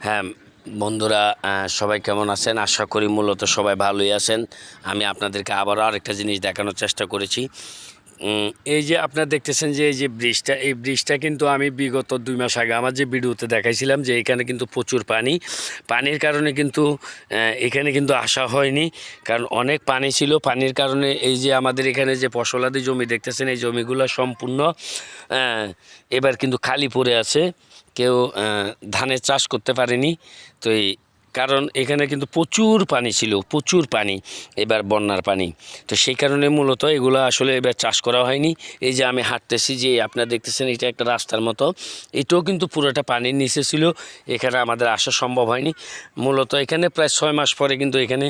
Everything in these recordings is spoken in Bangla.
হ্যাঁ বন্ধুরা, সবাই কেমন আছেন? আশা করি মূলত সবাই ভালোই আছেন। আমি আপনাদেরকে আবারও আরেকটা জিনিস দেখানোর চেষ্টা করেছি। এই যে আপনারা দেখতেছেন যে এই যে ব্রিজটা, এই ব্রিজটা কিন্তু আমি বিগত 2 মাস আগে আমার যে ভিডিওতে দেখাইছিলাম যে এখানে কিন্তু প্রচুর পানির কারণে কিন্তু এখানে কিন্তু আসা হয়নি, কারণ অনেক পানি ছিল। পানির কারণে এই যে আমাদের এখানে যে ফসলাদি জমি দেখতেছেন, এই জমিগুলো সম্পূর্ণ এবার কিন্তু খালি পড়ে আছে। কেউ ধানের চাষ করতে পারেনি। তো এই কারণ এখানে কিন্তু প্রচুর পানি ছিল, প্রচুর পানি, এবার বন্যার পানি। তো সেই কারণে মূলত এগুলো আসলে এবার চাষ করা হয়নি। এই যে আমি হাঁটতেছি, যে আপনারা দেখতেছেন এটা একটা রাস্তার মতো, এটাও কিন্তু পুরোটা পানির নিচে ছিল। এখানে আমাদের আসা সম্ভব হয়নি। মূলত এখানে প্রায় 6 মাস পরে কিন্তু এখানে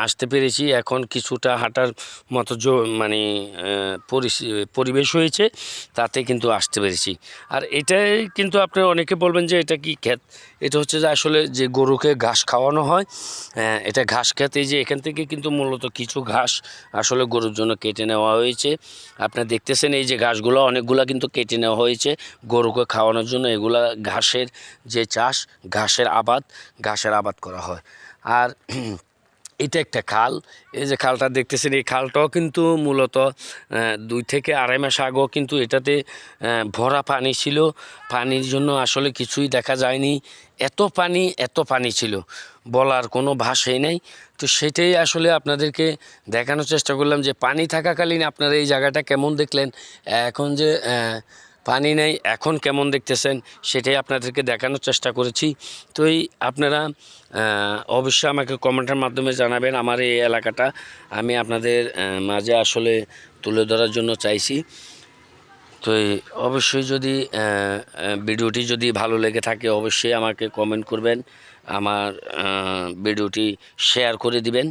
আসতে পেরেছি। এখন কিছুটা হাঁটার মতো মানে পরিবেশ হয়েছে, তাতে কিন্তু আসতে পেরেছি। আর এটাই কিন্তু আপনারা অনেকে বলবেন যে এটা কি ক্ষেত? এটা হচ্ছে যে আসলে যে গরুকে ঘাস খাওয়ানো হয়, এটা ঘাস ক্ষেত। এই যে এখান থেকে কিন্তু মূলত কিছু ঘাস আসলে গরুর জন্য কেটে নেওয়া হয়েছে। আপনারা দেখতেছেন এই যে ঘাসগুলো অনেকগুলো কিন্তু কেটে নেওয়া হয়েছে গরুকে খাওয়ানোর জন্য। এগুলা ঘাসের যে চাষ, ঘাসের আবাদ করা হয়। আর এটা একটা খাল, এই যে খালটা দেখতেছেন, এই খালটাও কিন্তু মূলত 2 থেকে আড়াই মাস আগেও কিন্তু এটাতে ভরা পানি ছিল। পানির জন্য আসলে কিছুই দেখা যায়নি। এত পানি ছিল, বলার কোনো ভাষাই নেই। তো সেটাই আসলে আপনাদেরকে দেখানোর চেষ্টা করলাম যে পানি থাকাকালীন আপনারা এই জায়গাটা কেমন দেখলেন, এখন যে পানি নেই এখন কেমন দেখতেছেন, সেটাই আপনাদেরকে দেখানোর চেষ্টা করেছি। তো এই আপনারা অবশ্যই আমাকে কমেন্টের মাধ্যমে জানাবেন আমার এই এলাকাটা আমি আপনাদের মাঝে আসলে তুলে ধরার জন্য চাইছি। তো অবশ্যই যদি ভিডিওটি যদি ভালো লেগে থাকে অবশ্যই আমাকে কমেন্ট করবেন, আমার ভিডিওটি শেয়ার করে দিবেন।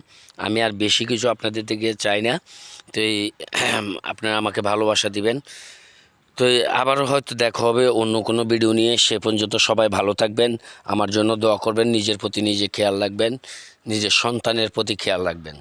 আমি আর বেশি কিছু আপনাদের থেকে চাই না। তো আপনারা আমাকে ভালোবাসা দিবেন। তো আবারও হয়তো দেখা হবে অন্য কোনো ভিডিও নিয়ে। সে পর্যন্ত সবাই ভালো থাকবেন, আমার জন্য দোয়া করবেন, নিজের প্রতি নিজে খেয়াল রাখবেন, নিজের সন্তানের প্রতি খেয়াল রাখবেন।